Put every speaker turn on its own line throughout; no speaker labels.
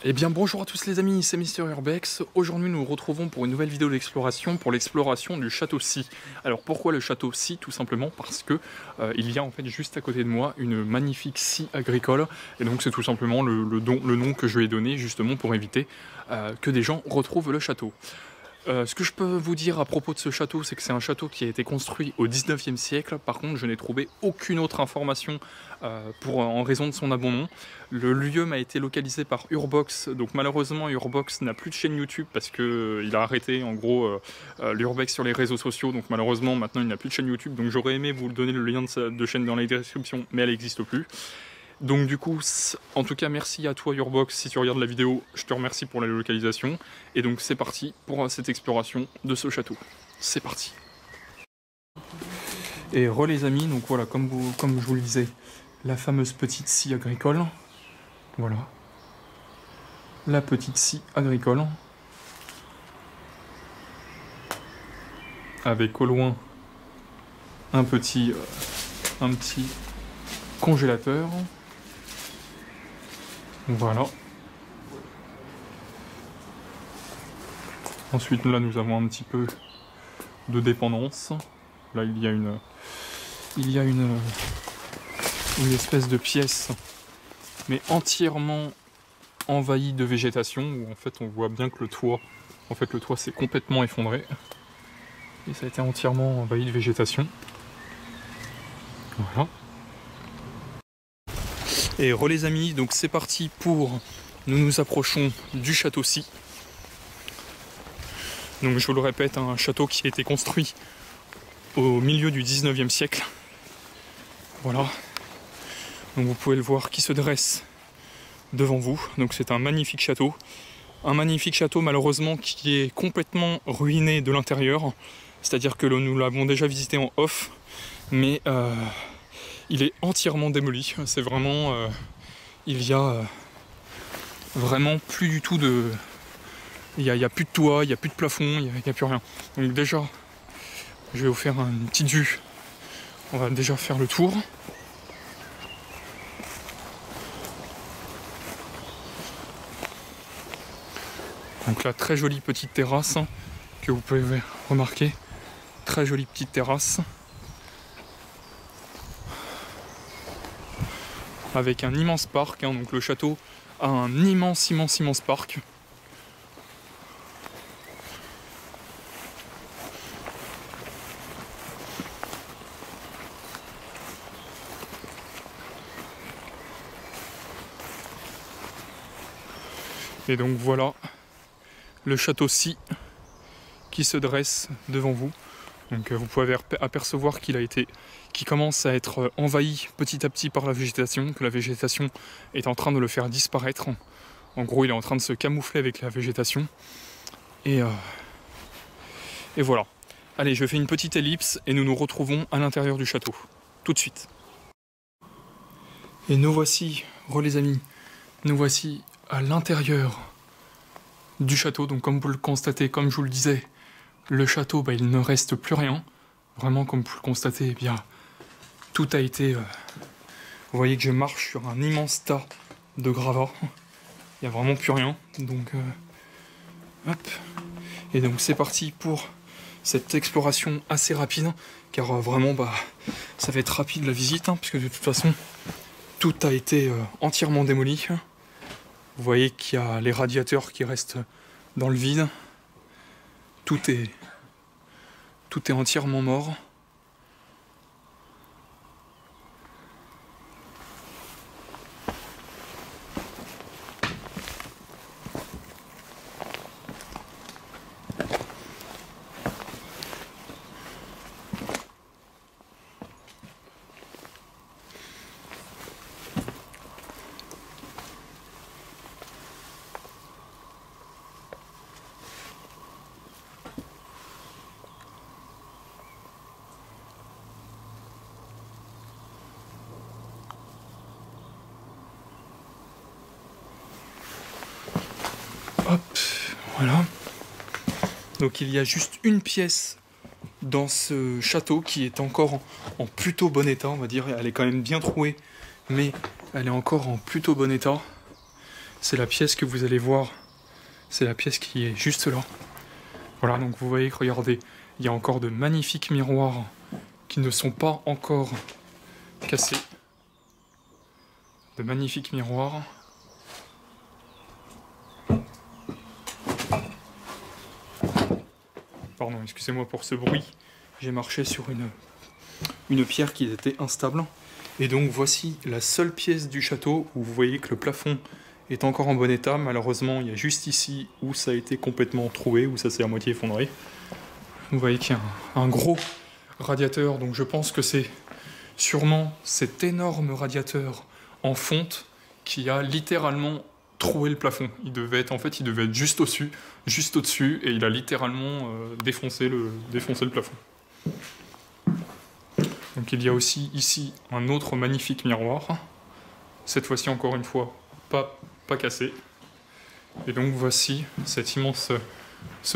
Eh bien bonjour à tous les amis, c'est Mister Urbex. Aujourd'hui nous nous retrouvons pour une nouvelle vidéo d'exploration, pour l'exploration du château Sy. Alors pourquoi le château Sy? Tout simplement parce que il y a en fait juste à côté de moi une magnifique scie agricole. Et donc c'est tout simplement le nom que je lui ai donné justement pour éviter que des gens retrouvent le château. Ce que je peux vous dire à propos de ce château, c'est que c'est un château qui a été construit au 19e siècle. Par contre, je n'ai trouvé aucune autre information en raison de son abandon. Le lieu m'a été localisé par Urbox, donc malheureusement Urbox n'a plus de chaîne YouTube parce qu'il a arrêté en gros l'Urbex sur les réseaux sociaux. Donc malheureusement maintenant il n'a plus de chaîne YouTube. Donc j'aurais aimé vous donner le lien de chaîne dans la description, mais elle n'existe plus. Donc du coup, en tout cas merci à toi Urbox, si tu regardes la vidéo, je te remercie pour la localisation. Et donc c'est parti pour cette exploration de ce château. C'est parti. Et les amis, donc voilà, comme je vous le disais, la fameuse petite scie agricole. Voilà. La petite scie agricole. Avec au loin un petit congélateur. Voilà. Ensuite, là, nous avons un petit peu de dépendance. Là, il y a une espèce de pièce, mais entièrement envahie de végétation, où en fait, on voit bien que le toit s'est complètement effondré. Et ça a été entièrement envahi de végétation. Voilà. Et les amis, donc c'est parti pour... Nous nous approchons du château Sy. Donc je vous le répète, un château qui a été construit au milieu du 19e siècle. Voilà. Donc vous pouvez le voir qui se dresse devant vous. Donc c'est un magnifique château. Un magnifique château malheureusement qui est complètement ruiné de l'intérieur. C'est-à-dire que nous l'avons déjà visité en off. Mais il est entièrement démoli. C'est vraiment... il y a vraiment plus du tout de... Il n'y a plus de toit, il n'y a plus de plafond, il n'y a plus rien. Donc déjà, je vais vous faire une petite vue. On va déjà faire le tour. Donc là, très jolie petite terrasse hein, que vous pouvez remarquer. Très jolie petite terrasse. Avec un immense parc, hein, donc le château a un immense parc. Et donc voilà le château Sy qui se dresse devant vous. Donc vous pouvez apercevoir qu'il commence à être envahi petit à petit par la végétation, que la végétation est en train de le faire disparaître. En gros, il est en train de se camoufler avec la végétation. Et voilà. Allez, je fais une petite ellipse et nous nous retrouvons à l'intérieur du château. Tout de suite. Et nous voici, les amis, nous voici à l'intérieur du château. Donc comme vous le constatez, comme je vous le disais, le château, il ne reste plus rien. Vraiment, comme vous le constatez, eh bien, tout a été... vous voyez que je marche sur un immense tas de gravats. Il n'y a vraiment plus rien. Donc, hop. Et donc c'est parti pour cette exploration assez rapide. Car vraiment, ça va être rapide la visite. Hein, puisque de toute façon, tout a été entièrement démoli. Vous voyez qu'il y a les radiateurs qui restent dans le vide. Tout est entièrement mort. Hop, voilà. Donc il y a juste une pièce dans ce château qui est encore en plutôt bon état, on va dire. Elle est quand même bien trouée, mais elle est encore en plutôt bon état. c'est la pièce que vous allez voir. C'est la pièce qui est juste là. Voilà, donc vous voyez que, regardez, il y a encore de magnifiques miroirs qui ne sont pas encore cassés. De magnifiques miroirs. Pardon, excusez-moi pour ce bruit. J'ai marché sur une pierre qui était instable. Et donc voici la seule pièce du château où vous voyez que le plafond est encore en bon état. Malheureusement, il y a juste ici où ça a été complètement troué, où ça s'est à moitié effondré. Vous voyez qu'il y a un gros radiateur, donc je pense que c'est sûrement cet énorme radiateur en fonte qui a littéralement troué le plafond. Il devait être juste au-dessus, et il a littéralement défoncé le plafond. Donc il y a aussi ici un autre magnifique miroir, cette fois-ci encore une fois pas cassé. Et donc voici cette immense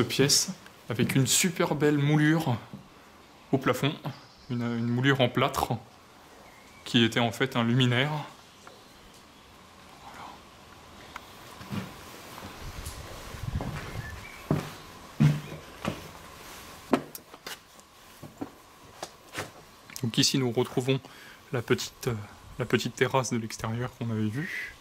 pièce avec une super belle moulure au plafond, une moulure en plâtre qui était en fait un luminaire. Donc ici nous retrouvons la petite terrasse de l'extérieur qu'on avait vue.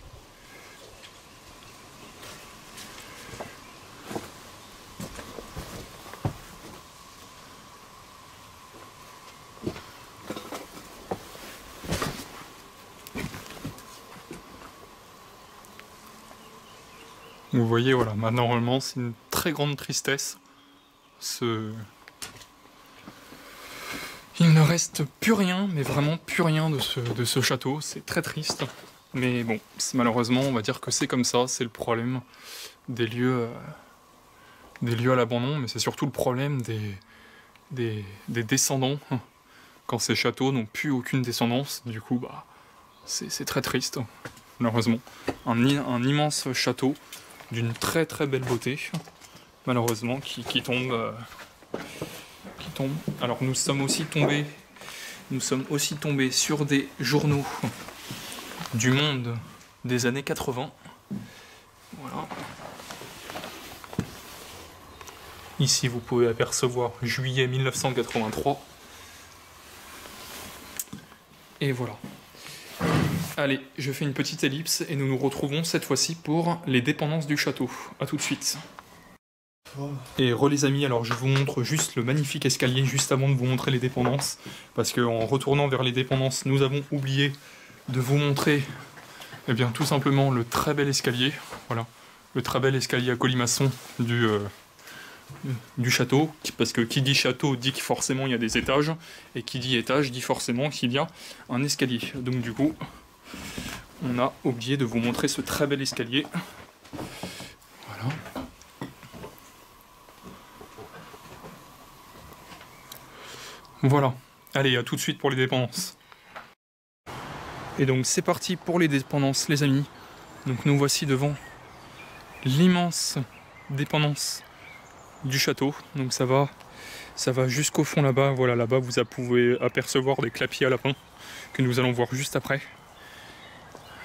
Vous voyez, voilà, normalement c'est une très grande tristesse. Il ne reste plus rien, mais vraiment plus rien de ce château. C'est très triste. Mais bon, malheureusement, on va dire que c'est comme ça. C'est le problème des lieux à l'abandon, mais c'est surtout le problème des descendants. Quand ces châteaux n'ont plus aucune descendance, du coup, bah, c'est très triste, malheureusement. Un immense château d'une très très belle beauté, malheureusement, qui tombe. Alors nous sommes aussi tombés sur des journaux du Monde des années 80. Voilà. Ici vous pouvez apercevoir juillet 1983. Et voilà. Allez, je fais une petite ellipse et nous nous retrouvons cette fois-ci pour les dépendances du château. A tout de suite. Et les amis, alors je vous montre juste le magnifique escalier juste avant de vous montrer les dépendances, parce qu'en retournant vers les dépendances, nous avons oublié de vous montrer, eh bien, tout simplement le très bel escalier, voilà, le très bel escalier à colimaçon du château, parce que qui dit château dit que forcément il y a des étages, et qui dit étage dit forcément qu'il y a un escalier. Donc du coup, on a oublié de vous montrer ce très bel escalier. Voilà. Voilà, allez, à tout de suite pour les dépendances. Et donc c'est parti pour les dépendances, les amis. Donc nous voici devant l'immense dépendance du château. Donc ça va jusqu'au fond là-bas. Voilà, là-bas vous pouvez apercevoir des clapiers à lapin que nous allons voir juste après.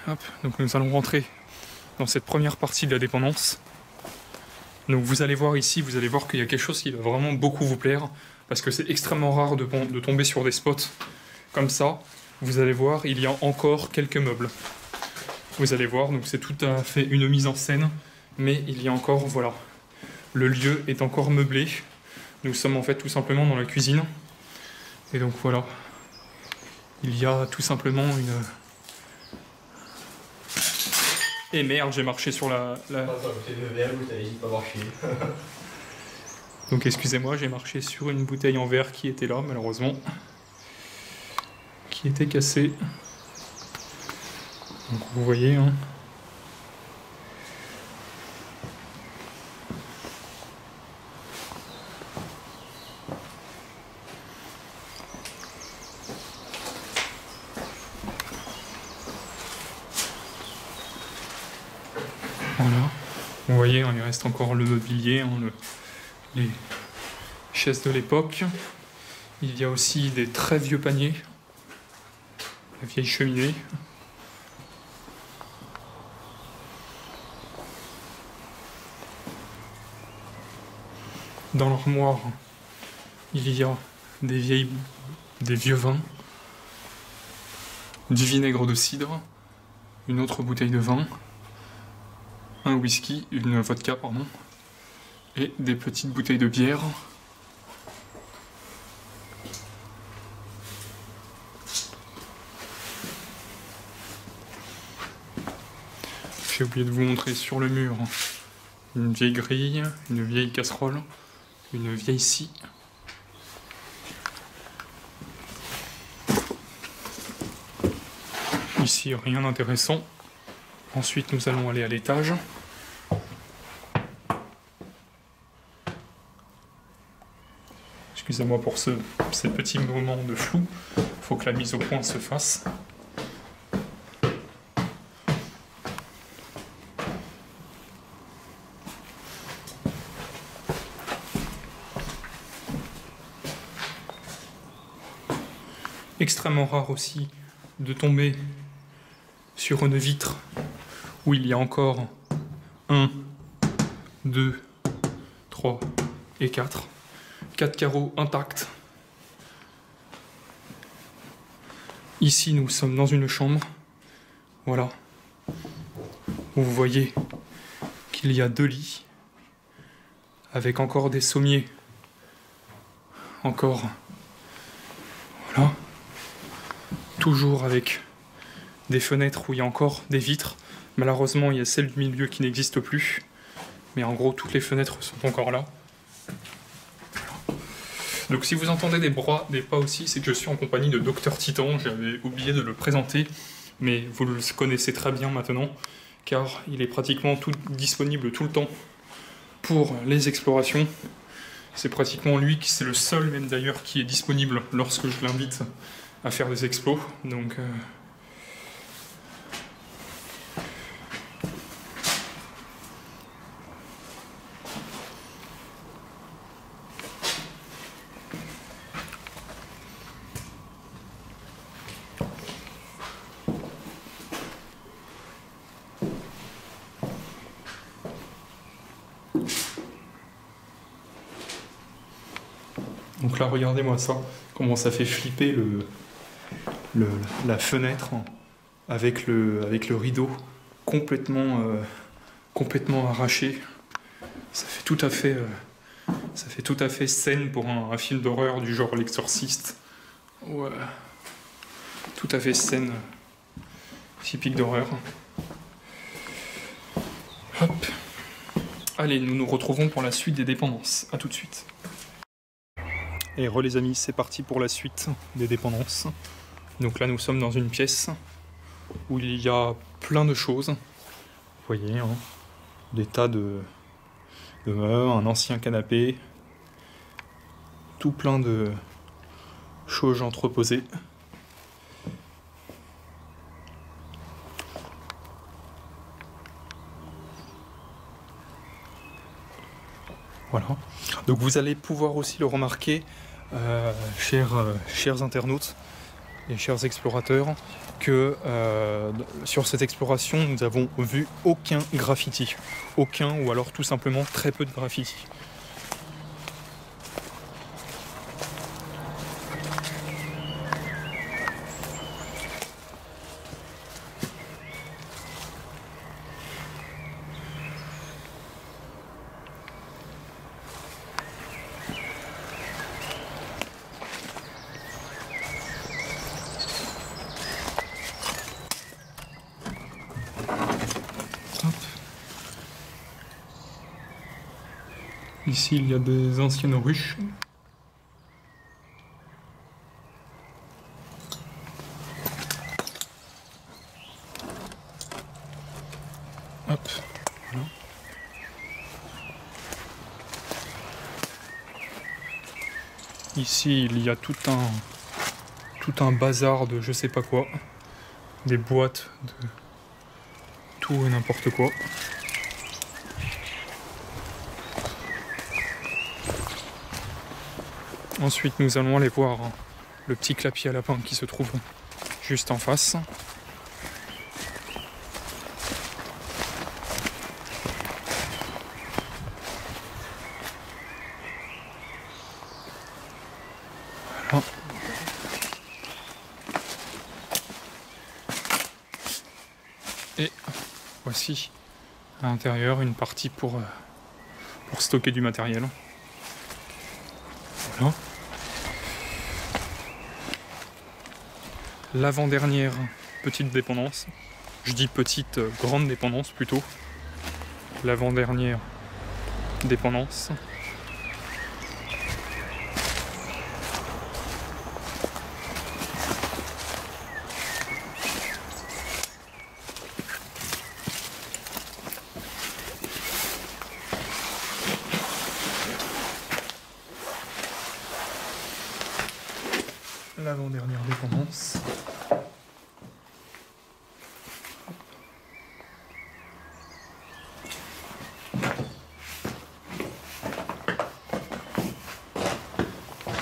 Hop, donc nous allons rentrer dans cette première partie de la dépendance. Donc vous allez voir ici, vous allez voir qu'il y a quelque chose qui va vraiment beaucoup vous plaire, parce que c'est extrêmement rare de tomber sur des spots comme ça. Vous allez voir, il y a encore quelques meubles. Vous allez voir, donc c'est tout à fait une mise en scène, mais il y a encore, voilà, le lieu est encore meublé. Nous sommes en fait tout simplement dans la cuisine. Et donc voilà, il y a tout simplement une... Et merde, j'ai marché sur la... Donc excusez-moi, j'ai marché sur une bouteille en verre qui était là, malheureusement. Qui était cassée. Donc vous voyez, hein. Voilà. Vous voyez, hein, il reste encore le mobilier, hein, les chaises de l'époque. Il y a aussi des très vieux paniers, la vieille cheminée. Dans l'armoire, il y a des vieux vins, du vinaigre de cidre, une autre bouteille de vin, un whisky, une vodka, pardon, et des petites bouteilles de bière. J'ai oublié de vous montrer sur le mur une vieille grille, une vieille casserole, une vieille scie. Ici, rien d'intéressant. Ensuite, nous allons aller à l'étage. Excusez-moi pour ces petits moments de flou. Il faut que la mise au point se fasse. Extrêmement rare aussi de tomber sur une vitre où il y a encore 1, 2, 3 et 4. 4 carreaux intacts. Ici, nous sommes dans une chambre. Voilà. Vous voyez qu'il y a 2 lits avec encore des sommiers. Encore. Voilà. Toujours avec des fenêtres où il y a encore des vitres. Malheureusement, il y a celle du milieu qui n'existe plus. Mais en gros, toutes les fenêtres sont encore là. Donc si vous entendez des pas aussi, c'est que je suis en compagnie de Dr Titan. J'avais oublié de le présenter, mais vous le connaissez très bien maintenant, car il est pratiquement disponible tout le temps pour les explorations. C'est pratiquement lui qui c'est le seul même d'ailleurs qui est disponible lorsque je l'invite à faire des explos. Donc là, regardez-moi ça, comment ça fait flipper la fenêtre avec le rideau complètement arraché. Ça fait tout à fait scène pour un film d'horreur du genre L'Exorciste. Ouais. Tout à fait scène typique d'horreur. Hop. Allez, nous nous retrouvons pour la suite des dépendances. A tout de suite. Et les amis, c'est parti pour la suite des dépendances. Donc là, nous sommes dans une pièce où il y a plein de choses. Vous voyez, hein, des tas de meubles, un ancien canapé, tout plein de choses entreposées. Voilà. Donc vous allez pouvoir aussi le remarquer, chers internautes et chers explorateurs, que sur cette exploration, nous avons vu aucun graffiti. Aucun, ou alors tout simplement très peu de graffiti. Ici, il y a des anciennes ruches. Hop, voilà. Ici, il y a tout un bazar de je sais pas quoi. Des boîtes de tout et n'importe quoi. Ensuite, nous allons aller voir le petit clapier à lapin qui se trouve juste en face. Et voici à l'intérieur une partie pour stocker du matériel. Voilà. L'avant-dernière petite dépendance. Je dis petite, grande dépendance plutôt. L'avant-dernière dépendance. L'avant-dernière dépendance.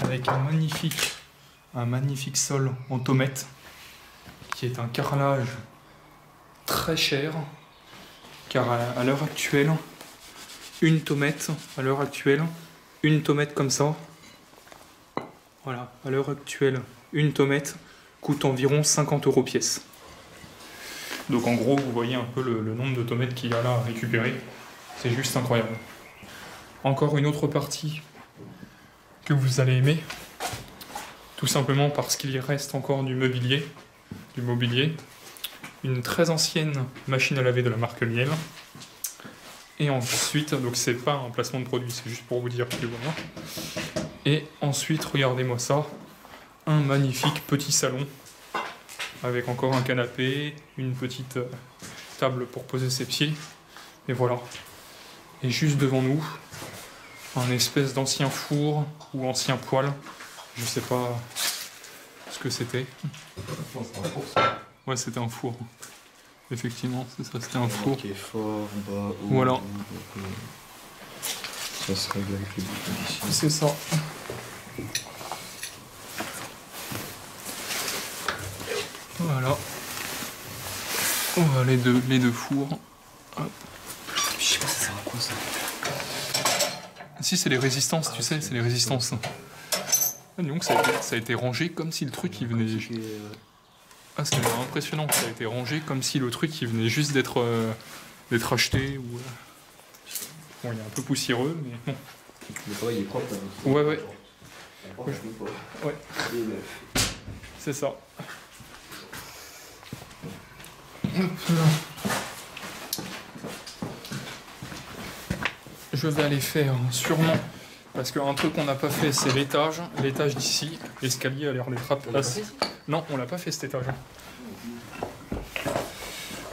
Avec un magnifique sol en tomate, qui est un carrelage très cher, car à l'heure actuelle, une tomate comme ça, voilà, à l'heure actuelle, une tomate coûte environ 50 € pièce. Donc en gros, vous voyez un peu le nombre de tomates qu'il y a là à récupérer, c'est juste incroyable. Encore une autre partie que vous allez aimer, tout simplement parce qu'il y reste encore du mobilier, une très ancienne machine à laver de la marque Miel, et ensuite, donc c'est pas un placement de produit, c'est juste pour vous dire que voilà, et ensuite, regardez-moi ça, un magnifique petit salon, avec encore un canapé, une petite table pour poser ses pieds, et voilà, et juste devant nous, un espèce d'ancien four ou ancien poêle, je sais pas ce que c'était. Ouais, c'était un four. Effectivement, c'est ça, c'était un four.
Qui est fort, bas, haut,
voilà.
Ça se règle avec les boutons ici.
C'est ça. Voilà. Voilà les deux fours. Hop.
Je sais pas ça sert à quoi ça.
Si, c'est les résistances, tu sais, c'est les résistances. Donc ça a été rangé comme si le truc il venait. Ah, c'est impressionnant, ça a été rangé comme si le truc il venait juste d'être acheté ou. Bon, il est un peu poussiéreux, mais bon.
Le travail il est propre.
Ouais, ouais.
Ouais.
Ouais. C'est ça. Je vais aller faire sûrement, parce qu'un truc qu'on n'a pas fait c'est l'étage d'ici, l'escalier a l'air d'être assez. Non, on l'a pas fait cet étage.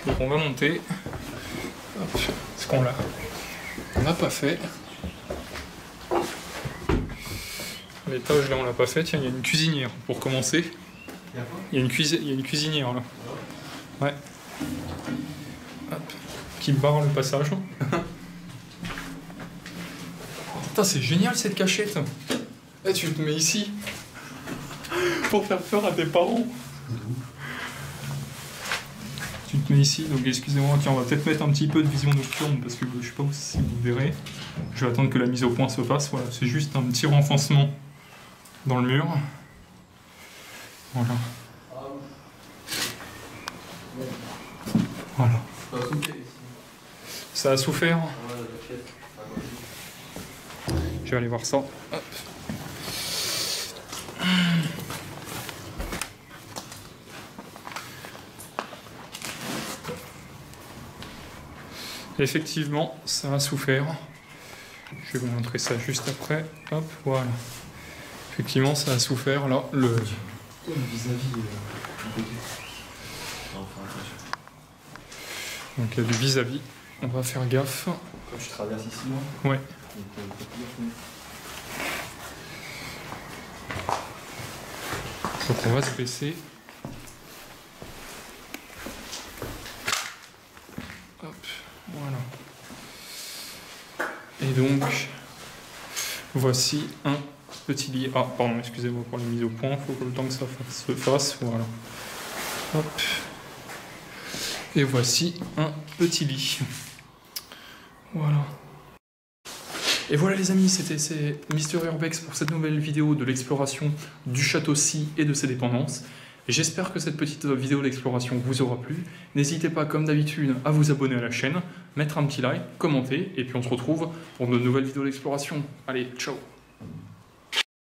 Donc on va monter. Hop, ce qu'on n'a pas fait. L'étage là on l'a pas fait, tiens il y a une cuisinière pour commencer. Il y a une cuisinière là. Ouais. Hop. Qui barre le passage. Putain, c'est génial cette cachette. Eh, tu te mets ici pour faire peur à tes parents. Tu te mets ici, donc excusez-moi, tiens, on va peut-être mettre un petit peu de vision nocturne parce que je sais pas si vous verrez. Je vais attendre que la mise au point se fasse. Voilà, c'est juste un petit renfoncement dans le mur. Voilà. Voilà. Ça a souffert. Je vais aller voir ça. Hop. Effectivement, ça a souffert. Je vais vous montrer ça juste après. Hop, voilà. Effectivement, ça a souffert. Là, le
vis-à-vis.
Donc il y a du vis-à-vis. On va faire gaffe.
Quand je traverse ici,
là. Ouais. Donc on va se baisser. Hop, voilà. Et donc, voici un petit lit. Ah, pardon, excusez-moi pour la mise au point. Il faut que le temps que ça se fasse. Voilà. Hop. Et voici un petit lit. Voilà. Et voilà les amis, c'est Mister Urbex pour cette nouvelle vidéo de l'exploration du Château-Ci et de ses dépendances. J'espère que cette petite vidéo d'exploration vous aura plu. N'hésitez pas, comme d'habitude, à vous abonner à la chaîne, mettre un petit like, commenter, et puis on se retrouve pour de nouvelles vidéos d'exploration. Allez, ciao!